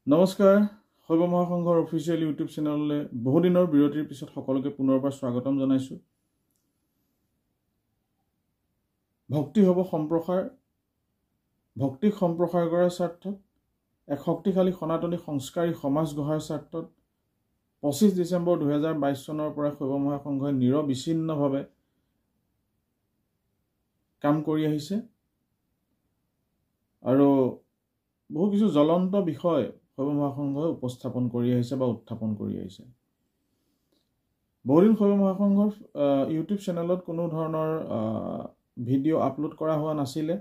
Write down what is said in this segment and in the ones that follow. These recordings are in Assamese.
নমস্কাৰ শৈৱ মহাসংঘৰ অফিচিয়েল ইউটিউব চেনেললৈ বহুদিনৰ বিৰতিৰ পিছত সকলোকে পুনৰবাৰ স্বাগতম জনাইছোঁ। ভক্তিক সম্প্ৰসাৰ কৰাৰ স্বাৰ্থত এক শক্তিশালী সনাতনী সংস্কাৰী সমাজ গঢ়াৰ স্বাৰ্থত 25 ডিচেম্বৰ 2022 চনৰ পৰা শৈৱ মহাসংঘই নিৰবিচ্ছিন্নভাৱে কাম কৰি আহিছে আৰু বহু কিছু জ্বলন্ত বিষয় শৈৱ মহাসংঘই উপস্থাপন কৰি আহিছে বা উত্থাপন কৰি আহিছে। বহুদিন শৈৱ মহাসংঘৰ ইউটিউব চেনেলত কোনো ধৰণৰ ভিডিঅ' আপলোড কৰা হোৱা নাছিলে।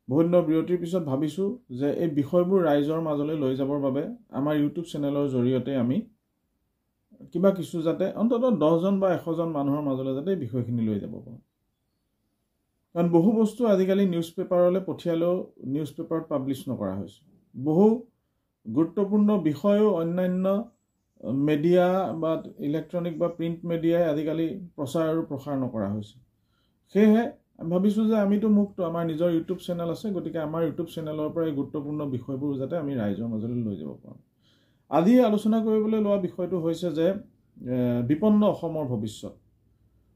বহুদিনৰ বিৰতিৰ পিছত ভাবিছোঁ যে এই বিষয়বোৰ ৰাইজৰ মাজলৈ লৈ যাবৰ বাবে আমাৰ ইউটিউব চেনেলৰ জৰিয়তে আমি কিবা কিছু যাতে অন্ততঃ 10জন বা 100জন মানুহৰ মাজলৈ যাতে এই বিষয়খিনি লৈ যাব পাৰোঁ। কাৰণ বহু বস্তু আজিকালি নিউজ পেপাৰলৈ পঠিয়ালেও নিউজ পেপাৰত পাব্লিছ নকৰা হৈছে। বহু গুৰুত্বপূৰ্ণ বিষয়ও অন্যান্য মিডিয়া বা ইলেক্ট্ৰনিক বা প্ৰিণ্ট মিডিয়াই আজিকালি প্ৰচাৰ আৰু প্ৰসাৰ নকৰা হৈছে। সেয়েহে আমি ভাবিছোঁ যে আমিতো মুক্ত, আমাৰ নিজৰ ইউটিউব চেনেল আছে, গতিকে আমাৰ ইউটিউব চেনেলৰ পৰা এই গুৰুত্বপূৰ্ণ বিষয়বোৰ যাতে আমি ৰাইজৰ মাজলৈ লৈ যাব পাৰোঁ। আজি আলোচনা কৰিবলৈ লোৱা বিষয়টো হৈছে যে বিপন্ন অসমৰ ভৱিষ্যত।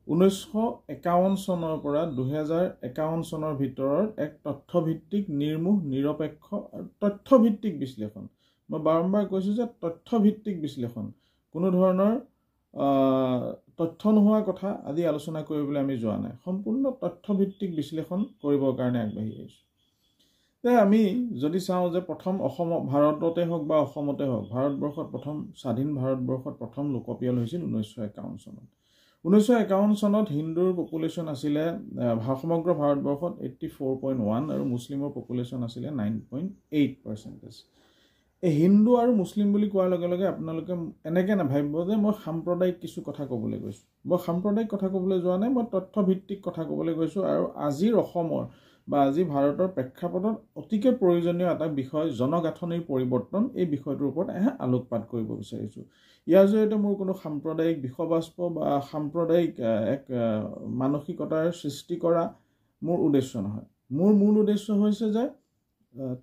1951 চনৰ পৰা 2051 চনৰ ভিতৰত এক তথ্যভিত্তিক নিৰ্মোহ নিৰপেক্ষ আৰু তথ্যভিত্তিক বিশ্লেষণ, মই বাৰম্বাৰ কৈছোঁ যে তথ্যভিত্তিক বিশ্লেষণ, কোনো ধৰণৰ তথ্য নোহোৱা কথা আজি আলোচনা কৰিবলৈ আমি যোৱা নাই, সম্পূৰ্ণ তথ্যভিত্তিক বিশ্লেষণ কৰিবৰ কাৰণে আগবাঢ়ি আহিছোঁ। আমি যদি চাওঁ যে প্ৰথম ভাৰততে হওক বা অসমতে হওক, ভাৰতবৰ্ষত প্ৰথম স্বাধীন ভাৰতবৰ্ষত প্ৰথম লোকপিয়ল হৈছিল 1951 চনত। 1951 চনত হিন্দুৰ পপুলেশ্যন আছিলে সমগ্ৰ ভাৰতবৰ্ষত 84.1 আৰু মুছলিমৰ পপুলেশ্যন আছিলে 9.8%। এই হিন্দু আৰু মুছলিম বুলি কোৱাৰ লগে লগে আপোনালোকে এনেকৈ নাভাবিব যে মই সাম্প্ৰদায়িক কিছু কথা ক'বলৈ গৈছোঁ। মই সাম্প্ৰদায়িক কথা ক'বলৈ যোৱা নাই, মই তথ্যভিত্তিক কথা ক'বলৈ গৈছোঁ। আৰু আজিৰ অসমৰ বা আজি ভাৰতৰ প্ৰেক্ষাপটত অতিকে প্ৰয়োজনীয় এটা বিষয় জনগাঁথনিৰ পৰিৱৰ্তন, এই বিষয়টোৰ ওপৰত আলোকপাত কৰিব বিচাৰিছোঁ। ইয়াৰ জৰিয়তে মোৰ কোনো সাম্প্ৰদায়িক বিষবাস্প বা সাম্প্ৰদায়িক এক মানসিকতাৰ সৃষ্টি কৰা মোৰ উদ্দেশ্য নহয়। মোৰ মূল উদ্দেশ্য হৈছে যে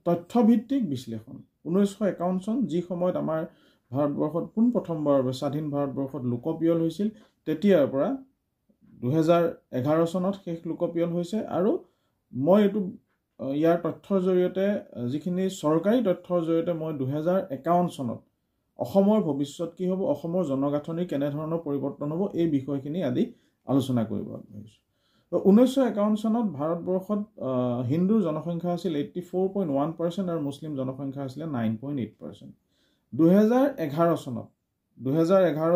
তথ্যভিত্তিক বিশ্লেষণ। 1951 চন যি সময়ত আমাৰ ভাৰতবৰ্ষত পোনপ্ৰথমবাৰৰ বাবে স্বাধীন ভাৰতবৰ্ষত লোকপিয়ল হৈছিল, তেতিয়াৰ পৰা 2011 চনত শেষ লোকপিয়ল হৈছে। আৰু মই এইটো ইয়াৰ তথ্যৰ জৰিয়তে, যিখিনি চৰকাৰী তথ্যৰ জৰিয়তে মই 2051 চনত অসমৰ ভৱিষ্যত কি হ'ব, অসমৰ জনগাঁথনি কেনেধৰণৰ পৰিৱৰ্তন হ'ব, এই বিষয়খিনি আজি আলোচনা কৰিব আগবাঢ়িছোঁ। 1951 চনত ভাৰতবৰ্ষত হিন্দুৰ জনসংখ্যা আছিল 84.1% আৰু মুছলিম জনসংখ্যা আছিলে 9.8%। 2011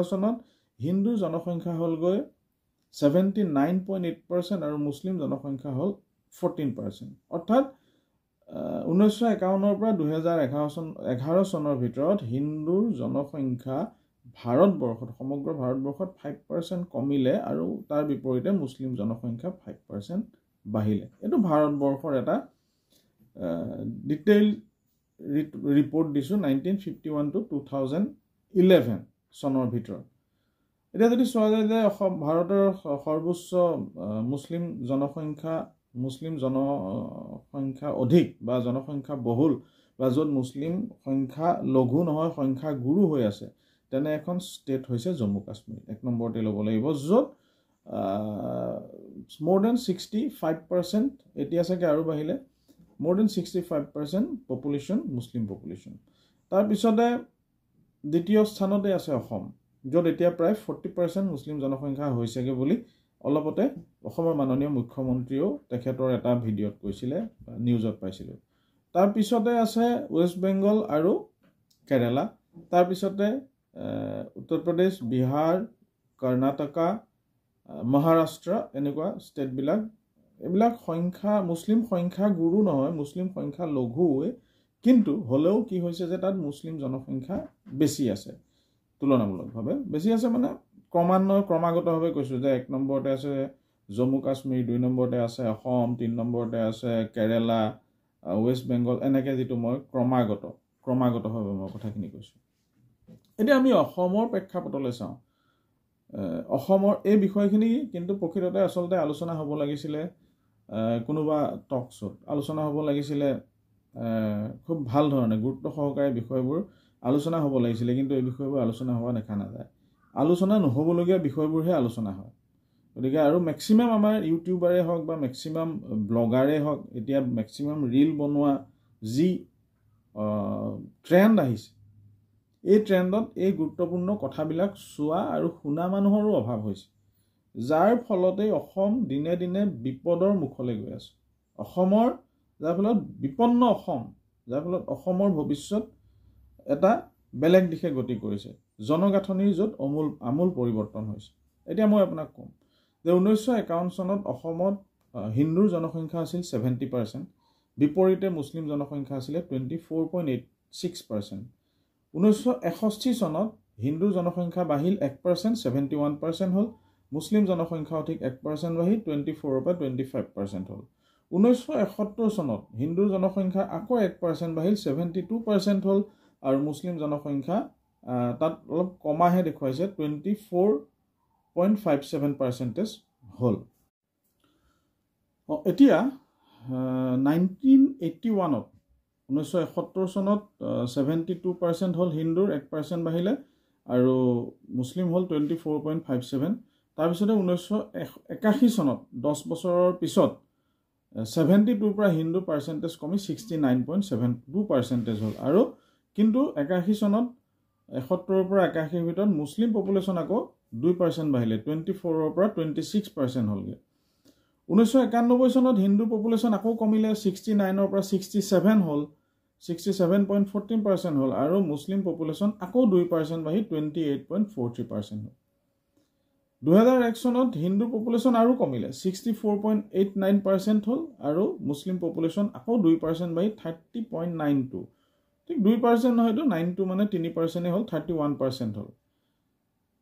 চনত হিন্দুৰ জনসংখ্যা হ'লগৈ 79.8% আৰু মুছলিম জনসংখ্যা হ'ল 14%। অৰ্থাৎ 1951 পৰা 2011 চনৰ ভিতৰত হিন্দুৰ জনসংখ্যা ভাৰতবৰ্ষত, সমগ্ৰ ভাৰতবৰ্ষত 5% কমিলে আৰু তাৰ বিপৰীতে মুছলিম জনসংখ্যা 5% বাঢ়িলে। এইটো ভাৰতবৰ্ষৰ এটা ডিটেইল ৰিপৰ্ট দিছোঁ 1951 to 2011 চনৰ ভিতৰত। এতিয়া যদি চোৱা যায় যে ভাৰতৰ সৰ্বোচ্চ মুছলিম জনসংখ্যা অধিক বা জনসংখ্যা বহুল বা য'ত মুছলিম সংখ্যা লঘু নহয় সংখ্যা গুৰু হৈ আছে, তেনে এখন ষ্টেট হৈছে জম্মু কাশ্মীৰ। এক নম্বৰতে ল'ব লাগিব, য'ত more than 65%, এতিয়া চাগে আৰু বাঢ়িলে, more than 65% পপুলেশ্যন মুছলিম পপুলেশ্যন। তাৰপিছতে দ্বিতীয় স্থানতে আছে অসম, য'ত এতিয়া প্ৰায় 40% মুছলিম জনসংখ্যা হৈছেগৈ বুলি অলপতে অসমৰ মাননীয় মুখ্যমন্ত্ৰীয়েও তেখেতৰ এটা ভিডিঅ'ত কৈছিলে, নিউজত পাইছিলোঁ। তাৰপিছতে আছে ৱেষ্ট বেংগল আৰু কেৰেলা। তাৰপিছতে উত্তৰ প্ৰদেশ, বিহাৰ, কৰ্ণাটকা, মহাৰাষ্ট্ৰ, এনেকুৱা ষ্টেটবিলাক। এইবিলাক সংখ্যা মুছলিম সংখ্যা গুৰু নহয়, মুছলিম সংখ্যা লঘুৱে, কিন্তু হ'লেও কি হৈছে যে তাত মুছলিম জনসংখ্যা বেছি আছে, তুলনামূলকভাৱে বেছি আছে। মানে ক্ৰমাগতভাৱে কৈছোঁ যে 1 নম্বৰতে আছে জম্মু কাশ্মীৰ, 2 নম্বৰতে আছে অসম, 3 নম্বৰতে আছে কেৰেলা, ৱেষ্ট বেংগল, এনেকৈ যিটো মই ক্ৰমাগতভাৱে মই কথাখিনি কৈছোঁ। এতিয়া আমি অসমৰ প্ৰেক্ষাপটলৈ চাওঁ। অসমৰ এই বিষয়খিনি কিন্তু প্ৰকৃততে আচলতে আলোচনা হ'ব লাগিছিলে কোনোবা টক শ্ব'ত, আলোচনা হ'ব লাগিছিলে খুব ভাল ধৰণে গুৰুত্ব সহকাৰে বিষয়বোৰ আলোচনা হ'ব লাগিছিলে, কিন্তু এই বিষয়বোৰ আলোচনা হোৱা দেখা নাযায়। আলোচনা নহ'বলগীয়া বিষয়বোৰহে আলোচনা হয়। গতিকে আৰু মেক্সিমাম আমাৰ ইউটিউবাৰে হওক বা মেক্সিমাম ব্লগাৰে হওক, এতিয়া মেক্সিমাম ৰিল বনোৱা যি ট্ৰেণ্ড আহিছে, এই ট্ৰেণ্ডত এই গুৰুত্বপূৰ্ণ কথাবিলাক চোৱা আৰু শুনা মানুহৰো অভাৱ হৈছে, যাৰ ফলতেই অসম দিনে দিনে বিপদৰ মুখলৈ গৈ আছে। অসমৰ যাৰ ফলত বিপন্ন অসম, যাৰ ফলত অসমৰ ভৱিষ্যত এটা বেলেগ দিশে গতি কৰিছে, জনগাঁথনিৰ য'ত আমূল পৰিৱৰ্তন হৈছে। এতিয়া মই আপোনাক ক'ম যে 1951 চনত অসমত হিন্দুৰ জনসংখ্যা আছিল 70%, বিপৰীতে মুছলিম জনসংখ্যা আছিলে 24.86%। 1961 চনত হিন্দুৰ জনসংখ্যা বাঢ়িল 1%, 71% হ'ল। মুছলিম জনসংখ্যা অধিক 1% বাঢ়ি 24ৰ পৰা 25% হ'ল। 1971 চনত হিন্দুৰ জনসংখ্যা আকৌ 1% বাঢ়িল 72% হ'ল, আৰু মুছলিম জনসংখ্যা তাত অলপ কমাহে দেখুৱাইছে 24.57% হ'ল। এতিয়া 1971ত 1971 চনত 72% হ'ল হিন্দুৰ, 1% বাঢ়িলে, আৰু মুছলিম হ'ল 24.57। তাৰপিছতে 1981 চনত 10 বছৰৰ পিছত 72ৰ পৰা হিন্দু পাৰ্চেণ্টেজ কমি 69.72% হ'ল। আৰু কিন্তু 81 চনত 71ৰ পৰা 81ৰ ভিতৰত মুছলিম পপুলেশ্যন আকৌ 2% বাঢ়িলে, 24ৰ পৰা 26% হ'লগৈ। 1991 চনত হিন্দু পপুলেশ্যন আকৌ কমিলে, 69ৰ পৰা 67 হ'ল, 67.14% হ'ল, আৰু মুছলিম পপুলেশ্যন আকৌ 2% বাঢ়ি 28.43% হ'ল। 2001 চনত হিন্দু পপুলেশ্যন আৰু কমিলে, 64.89% হ'ল, আৰু মুছলিম পপুলেশ্যন আকৌ 2% বাঢ়ি 30.92, ঠিক 2% নহয়তো 92 মানে 3%ই হ'ল, 31% হ'ল।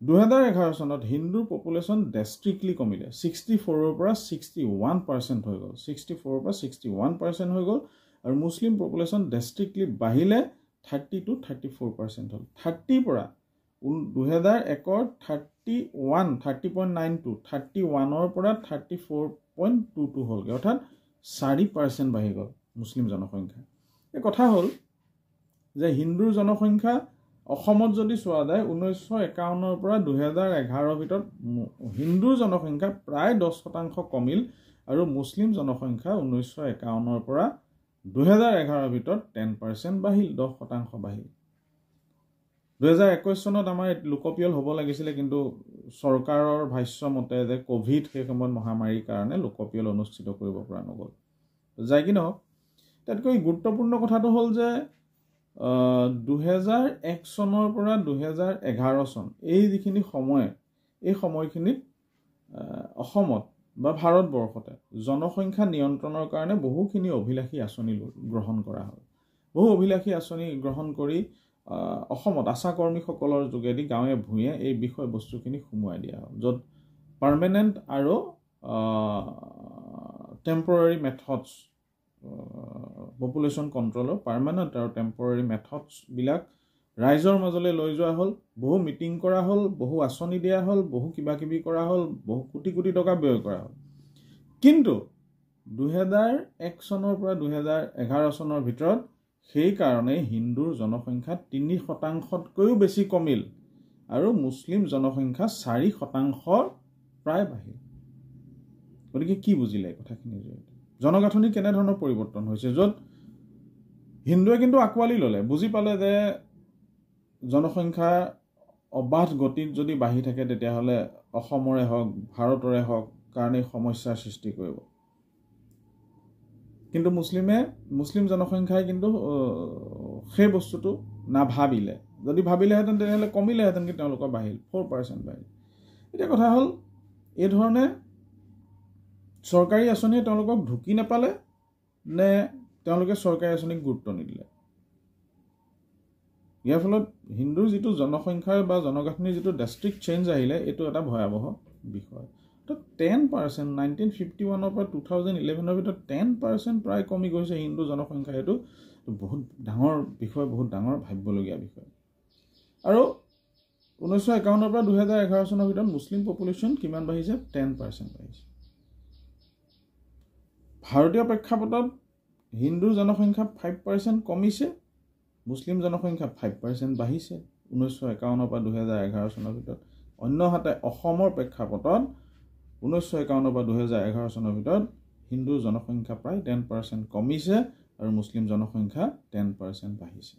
2011 চনত হিন্দুৰ পপুলেশ্যন ড্ৰাষ্টিকলি কমিলে, 64ৰ পৰা 61% হৈ গ'ল, 64ৰ পৰা 61% হৈ গ'ল, আৰু মুছলিম পপুলেশ্যন ড্ৰাষ্টিকলি বাঢ়িলে 30 to 34% হ'ল। 30ৰ পৰা 2001ৰ 30.92, 31ৰ পৰা 34.22 হ'লগৈ, অৰ্থাৎ 4% বাঢ়ি গ'ল মুছলিম জনসংখ্যা। এই কথা হ'ল যে হিন্দুৰ জনসংখ্যা অসমত যদি চোৱা যায় 1951ৰ পৰা 2011ৰ ভিতৰত হিন্দুৰ জনসংখ্যা প্ৰায় 10% কমিল, আৰু মুছলিম জনসংখ্যা 1951ৰ পৰা 2011ৰ ভিতৰত 10% বাঢ়িল, 10% বাঢ়িল। 2021 চনত আমাৰ লোকপিয়ল হ'ব লাগিছিলে, কিন্তু চৰকাৰৰ ভাষ্য মতে যে ক'ভিড সেই সময়ত মহামাৰীৰ কাৰণে লোকপিয়ল অনুষ্ঠিত কৰিব পৰা নগ'ল। যায় কি নহওক, তাতকৈ গুৰুত্বপূৰ্ণ কথাটো হ'ল যে 2001 চনৰ পৰা 2011 চন এই যিখিনি সময়, এই সময়খিনিত অসমত বা ভাৰতবৰ্ষতে জনসংখ্যা নিয়ন্ত্ৰণৰ কাৰণে বহুখিনি অভিলাষী আঁচনি গ্ৰহণ কৰা হ'ল। বহু অভিলাষী আঁচনি গ্ৰহণ কৰি অসমত আশাকৰ্মীসকলৰ যোগেদি গাঁৱে ভূঞে এই বিষয়বস্তুখিনি সুমুৱাই দিয়া হ'ল, য'ত পাৰ্মানেণ্ট আৰু টেম্পৰাৰী মেথডছ, পপুলেশ্যন কণ্ট্ৰলৰ পাৰ্মানেণ্ট আৰু টেম্পৰাৰী মেথডছবিলাক ৰাইজৰ মাজলৈ লৈ যোৱা হ'ল, বহু মিটিং কৰা হ'ল, বহু আঁচনি দিয়া হ'ল, বহু কিবা কিবি কৰা হ'ল, বহু কোটি কোটি টকা ব্যয় কৰা হ'ল। কিন্তু 2001 চনৰ পৰা 2011 চনৰ ভিতৰত সেইকাৰণে হিন্দুৰ জনসংখ্যা 3%তকৈও বেছি কমিল, আৰু মুছলিম জনসংখ্যা 4% প্ৰায় বাঢ়িল। গতিকে কি বুজিলে এই কথাখিনিৰ জৰিয়তে? জনগাঁথনি কেনেধৰণৰ পৰিৱৰ্তন হৈছে, য'ত হিন্দুৱে কিন্তু আঁকোৱালি ল'লে, বুজি পালে যে জনসংখ্যা অবাধ গতিত যদি বাঢ়ি থাকে তেতিয়াহ'লে অসমৰে হওক ভাৰতৰে হওক কাৰণে সমস্যাৰ সৃষ্টি কৰিব। কিন্তু মুছলিম জনসংখ্যাই কিন্তু সেই বস্তুটো নাভাবিলে, যদি ভাবিলেহেঁতেন তেনেহ'লে কমিলেহেঁতেন, কিন্তু তেওঁলোকৰ বাঢ়িল, 4% বাঢ়িল। এতিয়া কথা হ'ল এই ধৰণে চৰকাৰী আঁচনিয়ে তেওঁলোকক ঢুকি নাপালে নে তেওঁলোকে চৰকাৰী আঁচনিক গুৰুত্ব নিদিলে? ইয়াৰ ফলত হিন্দুৰ যিটো জনসংখ্যাৰ বা জনগাঁথনিৰ যিটো ড্ৰাষ্টিক চেঞ্জ আহিলে, এইটো এটা ভয়াৱহ বিষয়। তো 10% 1951ৰ পৰা 2011ৰ ভিতৰত 10% প্ৰায় কমি গৈছে হিন্দু জনসংখ্যা। এইটো বহুত ডাঙৰ বিষয়, বহুত ডাঙৰ ভাবিবলগীয়া বিষয়। আৰু 1951ৰ পৰা 2011 চনৰ ভিতৰত মুছলিম পপুলেশ্যন কিমান বাঢ়িছে? 10% বাঢ়িছে। ভাৰতীয় প্ৰেক্ষাপটত হিন্দুৰ জনসংখ্যা 5% কমিছে, মুছলিম জনসংখ্যা 5% বাঢ়িছে 1951 পৰা 2011 চনৰ ভিতৰত। অন্যহাতে অসমৰ প্ৰেক্ষাপটত 1951 পৰা 2011 চনৰ ভিতৰত হিন্দুৰ জনসংখ্যা প্ৰায় 10% কমিছে আৰু মুছলিম জনসংখ্যা 10% বাঢ়িছে।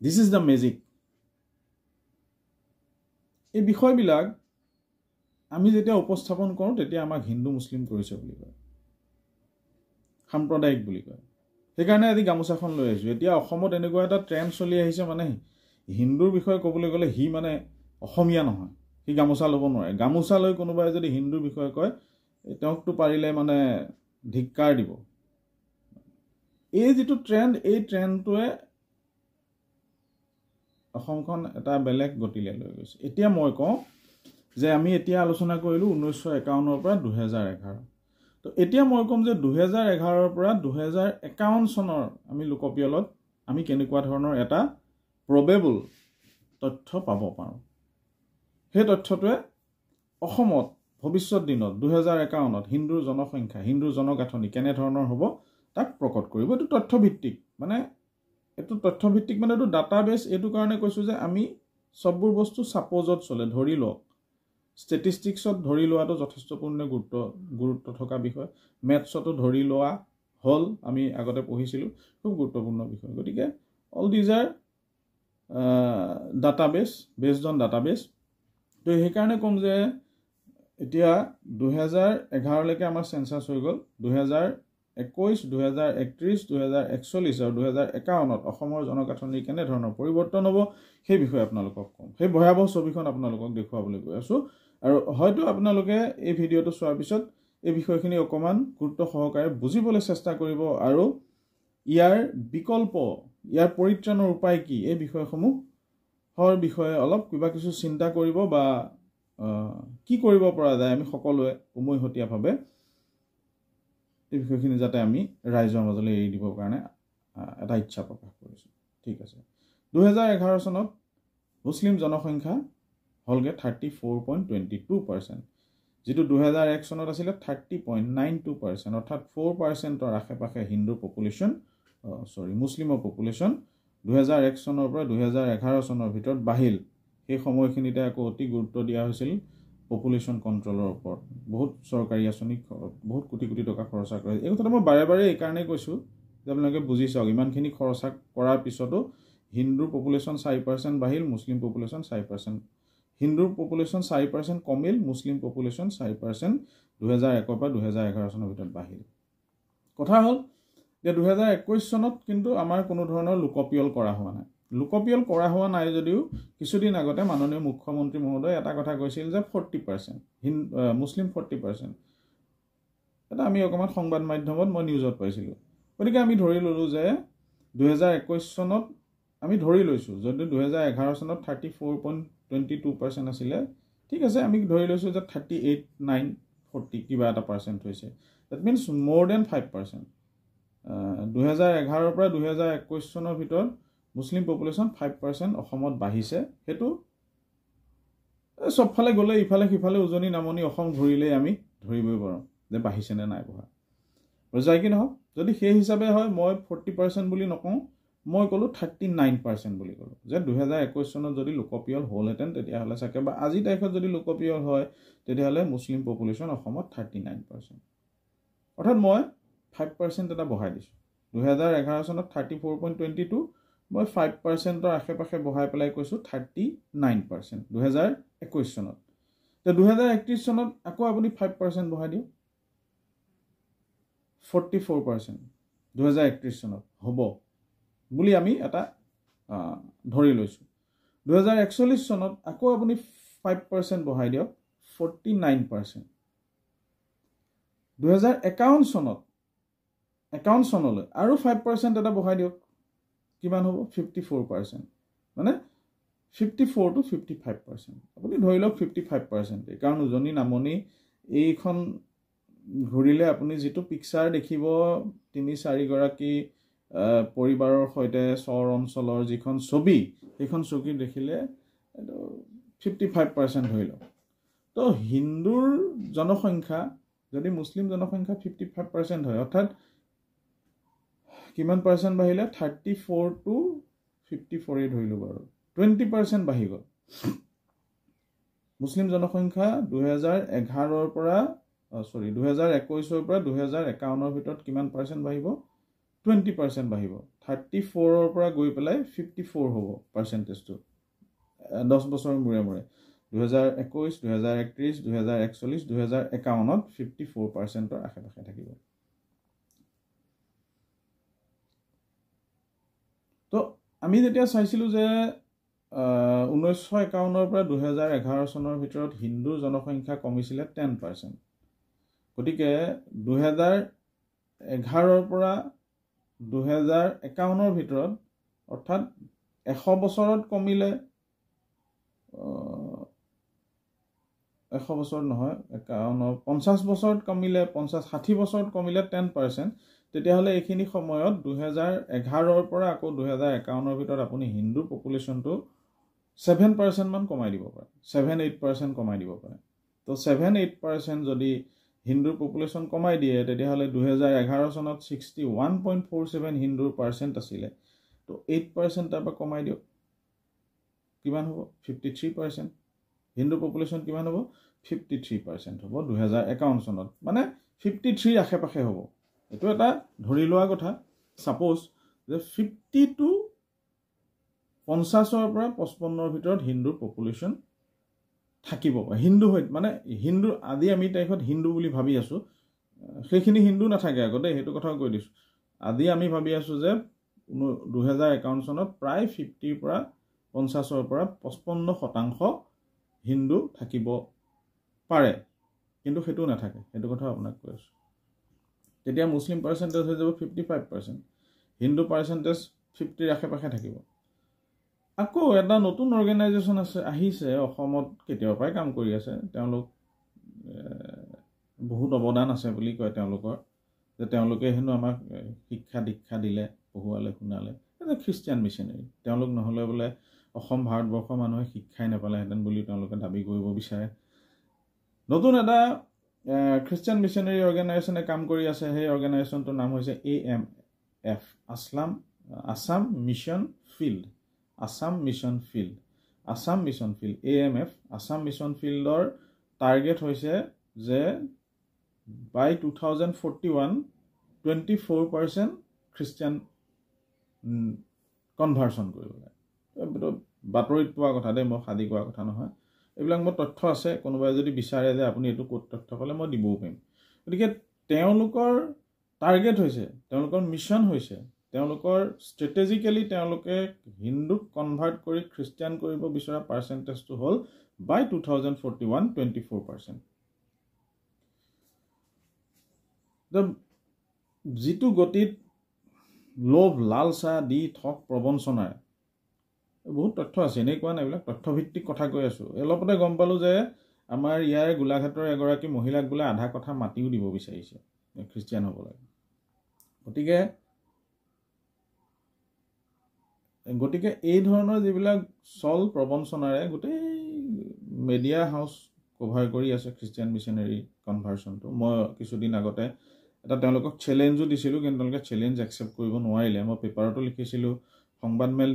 This is the magic. এই বিষয়বিলাক আমি যেতিয়া উপস্থাপন কৰোঁ তেতিয়া আমাক হিন্দু মুছলিম কৰিছে বুলি কয়, সাম্প্ৰদায়িক বুলি কয়। সেইকাৰণে আজি গামোচাখন লৈ আহিছোঁ। এতিয়া অসমত এনেকুৱা এটা ট্ৰেণ্ড চলি আহিছে, মানে হিন্দুৰ বিষয়ে ক'বলৈ গ'লে সি মানে অসমীয়া নহয়, সি গামোচা ল'ব নোৱাৰে। গামোচা লৈ কোনোবাই যদি হিন্দুৰ বিষয়ে কয় তেওঁকতো পাৰিলে মানে ধিক্কাৰ দিব। এই যিটো ট্ৰেণ্ড, এই ট্ৰেণ্ডটোৱে অসমখন এটা বেলেগ গতিলৈ লৈ গৈছে। এতিয়া মই কওঁ যে আমি এতিয়া আলোচনা কৰিলোঁ 1951 পৰা 2011। তো এতিয়া মই ক'ম যে 2011 পৰা 2051 চনৰ আমি লোকপিয়লত আমি কেনেকুৱা ধৰণৰ এটা প্ৰবেবল তথ্য পাব পাৰোঁ। সেই তথ্যটোৱে অসমত ভৱিষ্যত দিনত 2051ত হিন্দুৰ জনসংখ্যা, হিন্দুৰ জনগাঁথনি কেনেধৰণৰ হ'ব তাক প্ৰকট কৰিব। এইটো তথ্যভিত্তিক, মানে এইটো তথ্যভিত্তিক মানে এইটো ডাটাবেছ। এইটো কাৰণে কৈছোঁ যে আমি চববোৰ বস্তু ছাপ'জত চলে, ধৰি লওক। ষ্টেটিষ্টিক্সত ধৰি লোৱাটো যথেষ্টপূৰ্ণ গুৰুত্ব থকা বিষয়। মেথছতো ধৰি লোৱা হ'ল, আমি আগতে পঢ়িছিলোঁ, খুব গুৰুত্বপূৰ্ণ বিষয়। গতিকে all these are database, based on database. তো সেইকাৰণে ক'ম যে এতিয়া 2011লৈকে আমাৰ চেঞ্চাছ হৈ গ'ল। 2021, 2031, 2041 আৰু 2051ত অসমৰ জনগাঁথনিৰ কেনেধৰণৰ পৰিৱৰ্তন হ'ব সেই বিষয়ে আপোনালোকক ক'ম। সেই ভয়াৱহ ছবিখন আপোনালোকক দেখুৱাবলৈ গৈ আছোঁ। আৰু হয়তো আপোনালোকে এই ভিডিঅ'টো চোৱাৰ পিছত এই বিষয়খিনি অকণমান গুৰুত্ব সহকাৰে বুজিবলৈ চেষ্টা কৰিব আৰু ইয়াৰ বিকল্প, ইয়াৰ পৰিত্ৰাণৰ উপায় কি, এই বিষয়সমূহৰ বিষয়ে অলপ কিবা কিছু চিন্তা কৰিব বা কি কৰিব পৰা যায় আমি সকলোৱে উমৈহতীয়াভাৱে এই বিষয়খিনি যাতে আমি ৰাইজৰ মাজলৈ এৰি দিবৰ কাৰণে এটা ইচ্ছা প্ৰকাশ কৰিছোঁ। ঠিক আছে। 2011 চনত মুছলিম জনসংখ্যা হ'লগৈ 34.22%, যিটো 2001 চনত আছিলে 30.92%, অৰ্থাৎ 4%ৰ আশে পাশে হিন্দুৰ পপুলেশ্যন, মুছলিমৰ পপুলেশ্যন 2001 চনৰ পৰা 2011 চনৰ ভিতৰত বাঢ়িল। সেই সময়খিনিতে আকৌ অতি গুৰুত্ব দিয়া হৈছিল পপুলেশ্যন কণ্ট্ৰলৰ ওপৰত। বহুত চৰকাৰী আঁচনি, বহুত কোটি কোটি টকা খৰচা কৰে। এই কথাটো মই বাৰে বাৰে এইকাৰণেই কৈছোঁ যে আপোনালোকে বুজি চাওক, ইমানখিনি খৰচা কৰাৰ পিছতো হিন্দুৰ পপুলেশ্যন 4% বাঢ়িল, মুছলিম পপুলেশ্যন 4%। হিন্দুৰ পপুলেশ্যন 4% কমিল, মুছলিম পপুলেশ্যন 4% 2001 পৰা 2011 চনৰ ভিতৰত বাঢ়িল। কথা হ'ল যে 2021 চনত কিন্তু আমাৰ কোনো ধৰণৰ লোকপিয়ল কৰা হোৱা নাই। লোকপিয়ল কৰা হোৱা নাই যদিও কিছুদিন আগতে মাননীয় মুখ্যমন্ত্ৰী মহোদয়ে এটা কথা কৈছিল যে 40%, মুছলিম 40%। এটা আমি অকণমান সংবাদ মাধ্যমত মই নিউজত পাইছিলোঁ। গতিকে আমি ধৰি ল'লোঁ যে 2021 চনত আমি ধৰি লৈছোঁ, যদি 2011 চনত 34.22% আছিলে, ঠিক আছে, আমি ধৰি লৈছোঁ যে 38, 9, 40 কিবা এটা পাৰ্চেণ্ট হৈছে। ডেট মিনছ মোৰ দেন 5%। 2011 পৰা 2021 চনৰ ভিতৰত মুছলিম পপুলেশ্যন 5% অসমত বাঢ়িছে। সেইটো চবফালে গ'লে ইফালে সিফালে উজনি নামনি অসম ঘূৰিলেই আমি ধৰিবই পাৰোঁ যে বাঢ়িছে নে নাই বঢ়া। যায় কি নহওক, যদি সেই হিচাপে হয় মই 40% বুলি নকওঁ, মই ক'লোঁ 39% বুলি ক'লোঁ। যে 2021 চনত যদি লোকপিয়ল হ'লহেঁতেন তেতিয়াহ'লে চাগে, বা আজি তাৰিখত যদি লোকপিয়ল হয় তেতিয়াহ'লে মুছলিম পপুলেশ্যন অসমত 39%। অৰ্থাৎ মই 5% এটা বঢ়াই দিছোঁ। 2011 চনত 34.22, মই 5%ৰ আশে পাশে বঢ়াই পেলাই কৈছোঁ 39% 2021 চনত। তো 2031 চনত আকৌ আপুনি 5% বঢ়াই দিয়ক, 44% 2031 চনত হ'ব বুলি আমি এটা ধৰি লৈছোঁ। 2041 চনত আকৌ আপুনি 5% বঢ়াই দিয়ক, 49%। 2051 চনত, 51 চনলৈ আৰু 5% এটা বঢ়াই দিয়ক, কিমান হ'ব? 54%। মানে 54 to 55%। আপুনি ধৰি লওক 55%। কাৰণ উজনি নামনি এইখন ঘূৰিলে আপুনি যিটো পিকচাৰ দেখিব, 3-4 গৰাকী পৰিবাৰৰ সৈতে চৰ অঞ্চলৰ যিখন ছবি, সেইখন ছবি দেখিলে 55% ধৰি লওক। তো হিন্দুৰ জনসংখ্যা যদি মুছলিম জনসংখ্যা 55% হয় অৰ্থাৎ কিমান পাৰ্চেণ্ট বাঢ়িলে 34 to 54 ধৰিলো বাৰু 20% বাঢ়ি গ'ল মুছলিম জনসংখ্যা 2011 পৰা 2021 পৰা 2051 ভিতৰত কিমান পাৰ্চেণ্ট বাঢ়িব 20% বাঢ়িব 34 পৰা গৈ পেলাই 54 হ'ব পাৰ্চেণ্টেজটো 10 বছৰৰ মূৰে মূৰে 2021 2031 2041 2051 54%ৰ আশে-পাশে থাকিব তো আমি যেতিয়া চাইছিলো যে 1951 পৰা 2011 চনৰ ভিতৰত হিন্দুৰ জনসংখ্যা কমিছিলে 10% গতিকে 2011 পৰা 2051 ভিতৰত অৰ্থাৎ 100 বছৰত কমিলে 100 বছৰ নহয় 50 বছৰত কমিলে 50-60 বছৰত কমিলে 10% তেতিয়াহ'লে এইখিনি সময়ত 2011 পৰা আকৌ 2051 ভিতৰত আপুনি হিন্দু পপুলেশ্যনটো 7% মান কমাই দিব পাৰে 7-8% কমাই দিব পাৰে তো 7-8% যদি হিন্দুৰ পপুলেশ্যন কমাই দিয়ে তেতিয়াহ'লে 2011 চনত 61.47 হিন্দুৰ পাৰ্চেণ্ট আছিলে তো 8% তাৰ পৰা কমাই দিয়ক কিমান হ'ব 53% হিন্দু পপুলেশ্যন কিমান হ'ব 53% হ'ব 2051 চনত মানে 53 আশে-পাশে হ'ব এটো এটা ধৰি লোৱা কথা সাপোজ যে 50 to 50 পৰা 55 ভিতৰত হিন্দুৰ পপুলেশ্যন থাকিব হিন্দু হয় মানে হিন্দু আদি আমি তাইখত হিন্দু বুলি ভাবি আছো সেইখিনি হিন্দু নাথাকে আগতে হেতু কথা কৈ দিছো আদি আমি ভাবি আছো যে 2051 চনত প্ৰায় 50 পৰা 50 পৰা 55% হিন্দু থাকিব পাৰে কিন্তু হেতু নাথাকে হেতু কথা আপোনাক কৈ আছো তেতিয়া মুছলিম পাৰ্চেন্টেজ হৈ যাব 55% হিন্দু পাৰ্চেন্টেজ 50 আশে-পাশে থাকিব আকৌ এটা নতুন অৰ্গেনাইজেশ্যন আছে আহিছে অসমত কেতিয়াবা পৰাই কাম কৰি আছে তেওঁলোক বহুত অৱদান আছে বুলি কয় তেওঁলোকৰ যে তেওঁলোকে হেনো আমাক শিক্ষা দীক্ষা দিলে পঢ়ুৱালে শুনালে এটা খ্ৰীষ্টিয়ান মিছনেৰী তেওঁলোক নহলে বোলে অসম ভাৰতবৰ্ষৰ মানুহে শিক্ষাই নাপালে হেতেন বুলি তেওঁলোকে দাবী কৰিব বিচাৰে নতুন এটা খ্ৰীষ্টিয়ান মিছনেৰী অৰ্গেনাইজেশ্যনে কাম কৰি আছে সেই অৰ্গেনাইজেশ্যনটোৰ নাম হৈছে AMF Assam mission field AMF Assam mission ফিল্ডৰ টাৰ্গেট হৈছে যে by 2041 24% খ্ৰীষ্টিয়ান কনভাৰ্সন কৰিব লাগে বাতৰিত পোৱা কথা দেই মই সাদি কোৱা কথা নহয় এইবিলাক মোৰ তথ্য আছে কোনোবাই যদি বিচাৰে যে আপুনি এটো ক'ত তথ্য পালে মই দিবও পাৰিম গতিকে তেওঁলোকৰ টাৰ্গেট হৈছে তেওঁলোকৰ মিছন হৈছে তেওঁলোকৰ ষ্ট্ৰেটেজিক্যালি তেওঁলোকে হিন্দুক কনভাৰ্ট কৰি খ্ৰীষ্টিয়ান কৰিব বিচৰা পাৰ্চেন্টেজটো হ'ল by 2041 24% যিটো গতিত লোভ লালসা দি ঠক প্ৰবঞ্চনাৰ বহুত তথ্য আছে এনেকুৱা নাই এইবিলাক তথ্যভিত্তিক কথা কৈ আছো অলপতে গম পালো যে আমাৰ ইয়াৰে গোলাঘাটৰ এগৰাকী মহিলাক বোলে আধা কথা মাটিও দিব বিচাৰিছে খ্ৰীষ্টিয়ান হ'ব লাগে গতিকে এই ধৰণৰ যিবিলাক চল প্ৰবঞ্চনাৰে গোটেই মিডিয়া হাউস কভাৰ কৰি আছে খ্ৰীষ্টিয়ান মিছনেৰী কনভাৰ্সনটো মই কিছুদিন আগতে এটা তেওঁলোকক চ্যালেঞ্জও দিছিলো কিন্তু তেওঁলোকে চ্যালেঞ্জ একসেপ্ট কৰিব নোৱাৰিলে মই পেপাৰটো লিখিছিলো সংবাদমেল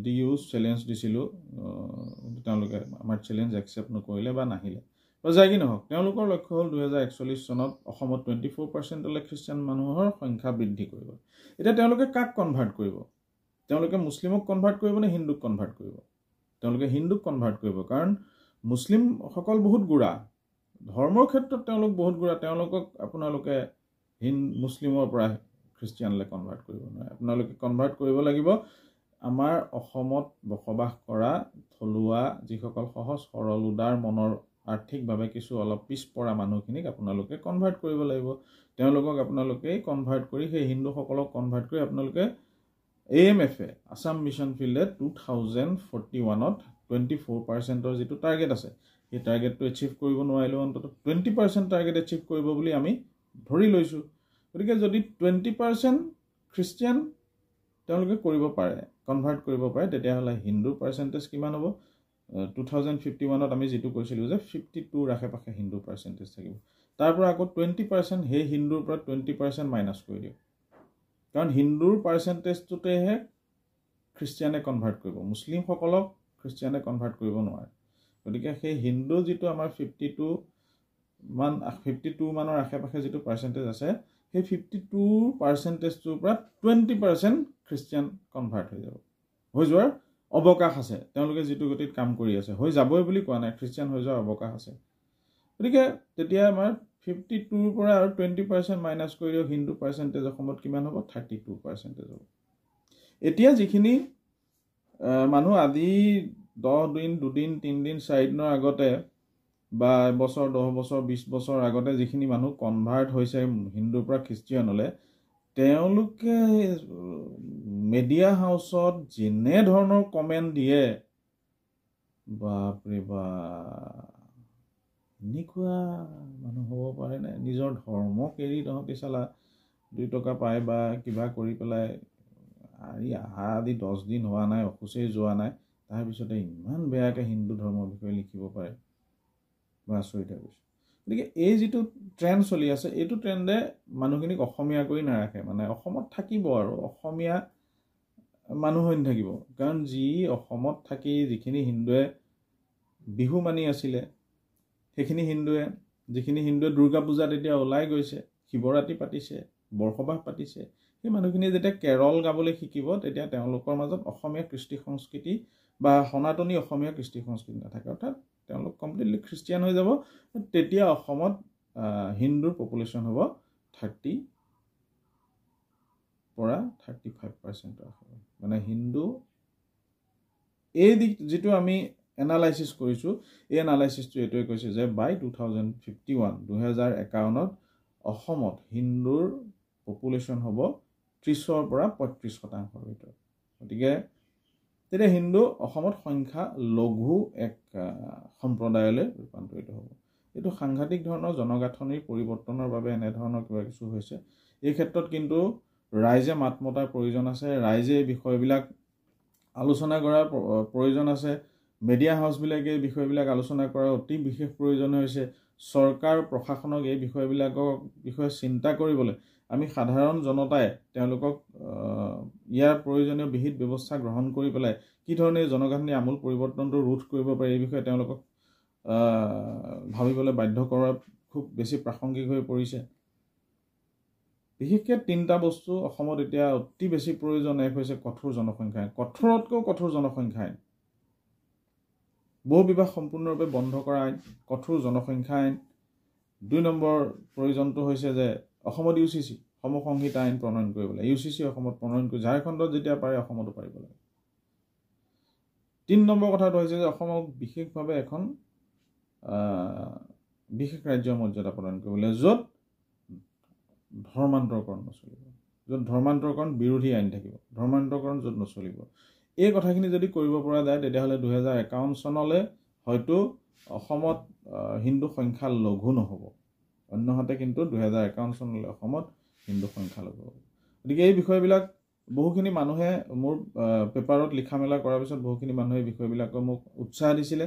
দিও চ্যালেঞ্জ দিছিলো তেওঁলোকে আমাৰ চ্যালেঞ্জ একসেপ্ট নকৰিলে বা নাহিলে যাই কি নহওক তেওঁলোকৰ লক্ষ্য হ'ল 2041 চনত অসমত 24% লৈ খ্ৰীষ্টিয়ান মানুহৰ সংখ্যা বৃদ্ধি কৰিব এটা তেওঁলোকে কাক কনভাৰ্ট কৰিব তেওঁলোকে মুছলিমক কনভাৰ্ট কৰিব নে হিন্দুক কনভাৰ্ট কৰিব তেওঁলোকে হিন্দুক কনভাৰ্ট কৰিব কাৰণ মুছলিম সকল বহুত গুড়া ধৰ্মৰ ক্ষেত্ৰত তেওঁলোক বহুত গুড়া তেওঁলোকক আপোনালোকে মুছলিমৰ পৰা খ্ৰীষ্টিয়ানলৈ কনভাৰ্ট কৰিব নোৱাৰে আপোনালোকে কনভাৰ্ট কৰিব লাগিব আমাৰ অসমত বসবাস কৰা থলুৱা যিসকল সহজ সৰল উদাৰ মনৰ আৰ্থিকভাৱে কিছু অলপ পিছপৰা মানুহখিনিক আপোনালোকে কনভাৰ্ট কৰিব লাগিব তেওঁলোকক আপোনালোকে কনভাৰ্ট কৰি সেই হিন্দুসকলক কনভাৰ্ট কৰি আপোনালোকে AMF আসাম মিছন ফিল্ডে 2041ত 24%ৰ যিটো টাৰ্গেট আছে এই টাৰ্গেটটো এচিভ কৰিব নোৱাৰিলে অন্তত 20% টাৰ্গেট এচিভ কৰিব বুলি আমি ধৰি লৈছো গতিকে যদি 20% খ্ৰীষ্টিয়ান তেওঁলোকে কৰিব পাৰে কনভাৰ্ট কৰিব পাৰে তেতিয়াহ'লে হিন্দুৰ পাৰ্চেন্টেজ কিমান হ'ব 2051ত আমি যেটো কৈছিলো যে 52 ৰাখে পাখে হিন্দু পাৰ্চেন্টেজ থাকিব তাৰ পৰা আকৌ 20% সেই হিন্দুৰ পৰা 20% মাইনাছ কৰি দিয়ক কাৰণ হিন্দুৰ পাৰ্চেণ্টেজটোতেহে খ্ৰীষ্টিয়ানে কনভাৰ্ট কৰিব মুছলিমসকলক খ্ৰীষ্টিয়ানে কনভাৰ্ট কৰিব নোৱাৰে গতিকে সেই হিন্দু যিটো আমাৰ 52 মানৰ আশে পাশে যিটো পাৰ্চেণ্টেজ আছে সেই 52%টোৰ পৰা 20% খ্ৰীষ্টিয়ান কনভাৰ্ট হৈ যাব হৈ যোৱাৰ অৱকাশ আছে তেওঁলোকে যিটো গতিত কাম কৰি আছে হৈ যাবই বুলি কোৱা নাই খ্ৰীষ্টিয়ান হৈ যোৱাৰ অৱকাশ আছে গতিকে তেতিয়া আমাৰ 52ৰ পৰা আৰু 20% মাইনাছ কৰি দিও হিন্দু পাৰ্চেণ্টেজ অসমত কিমান হ'ব 32% হ'ব এতিয়া যিখিনি মানুহ আজি 10 দিন 2 দিন 3 দিন 4 দিনৰ আগতে বা এবছৰ 10 বছৰ 20 বছৰ আগতে যিখিনি মানুহ কনভাৰ্ট হৈছে হিন্দুৰ পৰা খ্ৰীষ্টিয়ানলৈ তেওঁলোকে মিডিয়া হাউচত যেনে ধৰণৰ কমেণ্ট দিয়ে বাপৰে বাপ এনেকুৱা মানুহ হ'ব পাৰে নে নিজৰ ধৰ্মক এৰি তহঁতি চালা 2 টকা পায় বা কিবা কৰি পেলাই আহা আদি 10 দিন হোৱা নাই অফিচেই যোৱা নাই তাৰপিছতে ইমান বেয়াকৈ হিন্দু ধৰ্মৰ বিষয়ে লিখিব পাৰে বা আচৰিত হৈছে গতিকে এই যিটো ট্ৰেণ্ড চলি আছে এইটো ট্ৰেণ্ডে মানুহখিনিক অসমীয়া কৰি নাৰাখে মানে অসমত থাকিব আৰু অসমীয়া মানুহ হৈ নাথাকিব কাৰণ যি অসমত থাকি যিখিনি হিন্দুৱে বিহু মানি আছিলে সেইখিনি হিন্দুৱে যিখিনি হিন্দুৱে দুৰ্গা পূজাত এতিয়া ওলাই গৈছে শিৱৰাত্ৰি পাতিছে বৰসবাহ পাতিছে সেই মানুহখিনি যেতিয়া কেৰল গাবলৈ শিকিব তেতিয়া তেওঁলোকৰ মাজত অসমীয়া কৃষ্টি সংস্কৃতি বা সনাতনী অসমীয়া কৃষ্টি সংস্কৃতি নাথাকে অৰ্থাৎ তেওঁলোক কমপ্লিটলি খ্ৰীষ্টিয়ান হৈ যাব তেতিয়া অসমত হিন্দুৰ পপুলেশ্যন হ'ব 30 পৰা 35% মানে হিন্দু এই যিটো আমি এনালাইসিস কৰিছো এই এনালাইসিসটো এটোৱে কৈছে যে বাই 2051 অসমত হিন্দুৰ পপুলেশ্যন হ'ব 30 পৰা 35% ভিতৰত গতিকে তেতিয়া হিন্দু অসমত সংখ্যা লঘু এক সম্প্ৰদায়লৈ ৰূপান্তৰিত হ'ব এইটো সাংঘাতিক ধৰণৰ জনগাঁথনিৰ পৰিৱৰ্তনৰ বাবে এনে ধৰণৰ কিবা কিছু হৈছে এই ক্ষেত্ৰত কিন্তু ৰাইজে মাত মতাৰ প্ৰয়োজন আছে ৰাইজে এই বিষয়বিলাক আলোচনা কৰাৰ প্ৰয়োজন আছে মিডিয়া হাউচবিলাকে এই বিষয়বিলাক আলোচনা কৰাৰ অতি বিশেষ প্ৰয়োজন হৈছে চৰকাৰ প্ৰশাসনক এই বিষয়বিলাকৰ বিষয়ে চিন্তা কৰিবলৈ আমি সাধাৰণ জনতাই তেওঁলোকক ইয়াৰ প্ৰয়োজনীয় বিহিত ব্যৱস্থা গ্ৰহণ কৰি পেলাই কি ধৰণে জনগাঁথনি আমূল পৰিৱৰ্তনটো ৰোধ কৰিব পাৰে এই বিষয়ে তেওঁলোকক ভাবিবলৈ বাধ্য কৰা খুব বেছি প্ৰাসংগিক হৈ পৰিছে বিশেষকৈ 3টা বস্তু অসমত এতিয়া অতি বেছি প্ৰয়োজন এক হৈছে কঠোৰ জনসংখ্যা কঠোৰতকৈ কঠোৰ জনসংখ্যা বহু বিবাহ সম্পূৰ্ণৰূপে বন্ধ কৰা আইন কঠোৰ জনসংখ্যা আইন 2 নম্বৰ প্ৰয়োজনটো হৈছে যে অসমত ইউচিচি সমসংহিতা আইন প্ৰণয়ন কৰিবলৈ ইউচিচি অসমত প্ৰণয়ন কৰি ঝাৰখণ্ডত যেতিয়া পাৰে অসমতো পাৰিব লাগে 3 নম্বৰ কথাটো হৈছে যে অসমক বিশেষভাৱে এখন বিশেষ ৰাজ্যৰ মৰ্যাদা প্ৰদান কৰিবলৈ য'ত ধৰ্মান্তৰকৰণ নচলিব য'ত ধৰ্মান্তৰকৰণ বিৰোধী আইন থাকিব ধৰ্মান্তৰকৰণ য'ত নচলিব এই কথাখিনি যদি কৰিব পৰা যায় তেতিয়াহ'লে 2051 চনলৈ হয়তো অসমত হিন্দু সংখ্যা লঘু নহ'ব অন্যহাতে কিন্তু 2051 চনলৈ অসমত হিন্দু সংখ্যা লঘু হ'ব গতিকে এই বিষয়বিলাক বহুখিনি মানুহে মোৰ পেপাৰত লিখা মেলা কৰাৰ পিছত বহুখিনি মানুহে এই বিষয়বিলাকক মোক উৎসাহ দিছিলে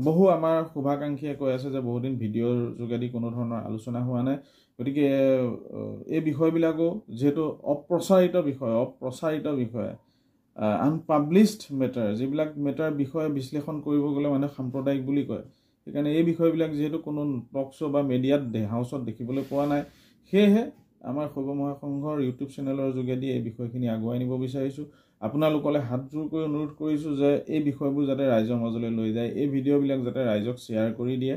বহু আমাৰ শুভাকাংক্ষীয়ে কৈ আছে যে বহুদিন ভিডিঅ'ৰ যোগেদি কোনো ধৰণৰ আলোচনা হোৱা নাই গতিকে এই বিষয়বিলাকো যেহেতু অপ্ৰচাৰিত বিষয় আনপাব্লিছড মেটাৰ যিবিলাক মেটাৰ বিষয়ে বিশ্লেষণ কৰিব গ'লে মানে সাম্প্ৰদায়িক বুলি কয় সেইকাৰণে এই বিষয়বিলাক যেহেতু কোনো টক শ্ব' বা মিডিয়াত হাউচত দেখিবলৈ পোৱা নাই সেয়েহে আমাৰ শৈৱ মহাসংঘৰ ইউটিউব চেনেলৰ যোগেদি এই বিষয়খিনি আগুৱাই নিব বিচাৰিছোঁ আপোনালোকলৈ হাত জোৰ কৰি অনুৰোধ কৰিছোঁ যে এই বিষয়বোৰ যাতে ৰাইজৰ মাজলৈ লৈ যায় এই ভিডিঅ'বিলাক যাতে ৰাইজক শ্বেয়াৰ কৰি দিয়ে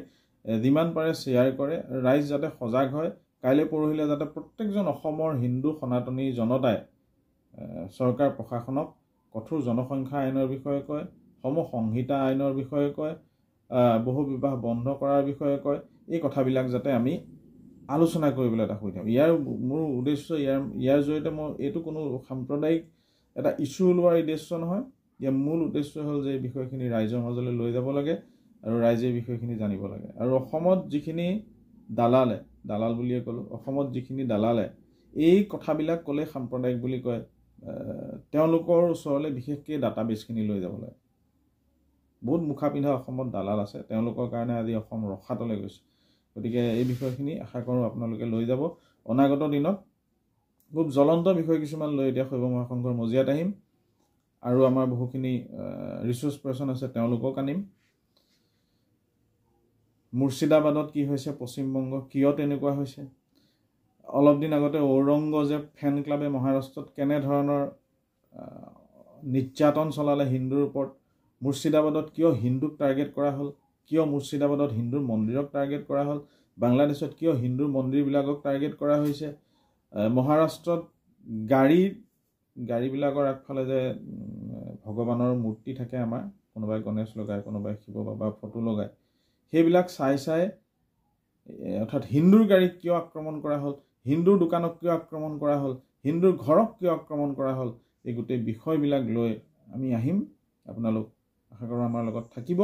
যিমান পাৰে শ্বেয়াৰ কৰে ৰাইজ যাতে সজাগ হয় কাইলৈ পৰহিলে যাতে প্ৰত্যেকজন অসমৰ হিন্দু সনাতনী জনতাই চৰকাৰ প্ৰশাসনক কঠোৰ জনসংখ্যা আইনৰ বিষয়ে কয় সমসংহিতা আইনৰ বিষয়ে কয় বহু বিবাহ বন্ধ কৰাৰ বিষয়ে কয় এই কথাবিলাক যাতে আমি আলোচনা কৰিবলৈ এটা সুবিধা ইয়াৰ মোৰ উদ্দেশ্য ইয়াৰ জৰিয়তে মোৰ এইটো কোনো সাম্প্ৰদায়িক এটা ইছ্যু ওলোৱাৰ উদ্দেশ্য নহয় ইয়াৰ মূল উদ্দেশ্য হ'ল যে এই বিষয়খিনি ৰাইজৰ মাজলৈ লৈ যাব লাগে আৰু ৰাইজে এই বিষয়খিনি জানিব লাগে আৰু অসমত যিখিনি দালাল বুলিয়ে ক'লোঁ অসমত যিখিনি দালালে এই কথাবিলাক ক'লে সাম্প্ৰদায়িক বুলি কয় তেওঁলোকৰ ওচৰলৈ বিশেষকৈ ডাটাবেছখিনি লৈ যাব লাগে বহুত মুখা পিন্ধা অসমত দালাল আছে তেওঁলোকৰ কাৰণে আজি অসম ৰসাতলৈ গৈছে গতিকে এই বিষয়খিনি আশা কৰোঁ আপোনালোকে লৈ যাব। অনাগত দিনত খুব জ্বলন্ত বিষয় কিছুমান লৈ এতিয়া শৈৱ মহাসংঘৰ মজিয়াত আহিম আৰু আমাৰ বহুখিনি ৰিচোৰ্চ পাৰ্চন আছে, তেওঁলোকক আনিম। মুৰ্ছিদাবাদত কি হৈছে, পশ্চিমবংগ কিয় তেনেকুৱা হৈছে, অলপ দিন আগতে ঔৰংগজেব ফেন ক্লাবে মহাৰাষ্ট্ৰত কেনেধৰণৰ নিৰ্যাতন চলালে হিন্দুৰ ওপৰত, মুৰ্ছিদাবাদত কিয় হিন্দুক টাৰ্গেট কৰা হ'ল, কিয় মুৰ্ছিদাবাদত হিন্দুৰ মন্দিৰক টাৰ্গেট কৰা হ'ল, বাংলাদেশত কিয় হিন্দুৰ মন্দিৰবিলাকক টাৰ্গেট কৰা হৈছে, মহাৰাষ্ট্ৰত গাড়ীবিলাকৰ আগফালে যে ভগৱানৰ মূৰ্তি থাকে, আমাৰ কোনোবাই গণেশ লগায়, কোনোবাই শিৱ বাবা ফটো লগায়, সেইবিলাক চাই অৰ্থাৎ হিন্দুৰ গাড়ীক কিয় আক্ৰমণ কৰা হ'ল, হিন্দুৰ দোকানক কিয় আক্ৰমণ কৰা হ'ল, হিন্দুৰ ঘৰক কিয় আক্ৰমণ কৰা হ'ল, এই গোটেই বিষয়বিলাক লৈ আমি আহিম। আপোনালোক আশা কৰোঁ আমাৰ লগত থাকিব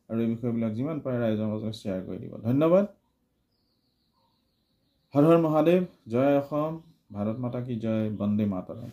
আৰু এই বিষয়বিলাক যিমান পাৰে ৰাইজৰ মাজত শ্বেয়াৰ কৰি দিব। ধন্যবাদ। হৰ হৰ মহাদেৱ, জয় অসম, ভাৰত মাতা কি জয়, বন্দে মাতৰম।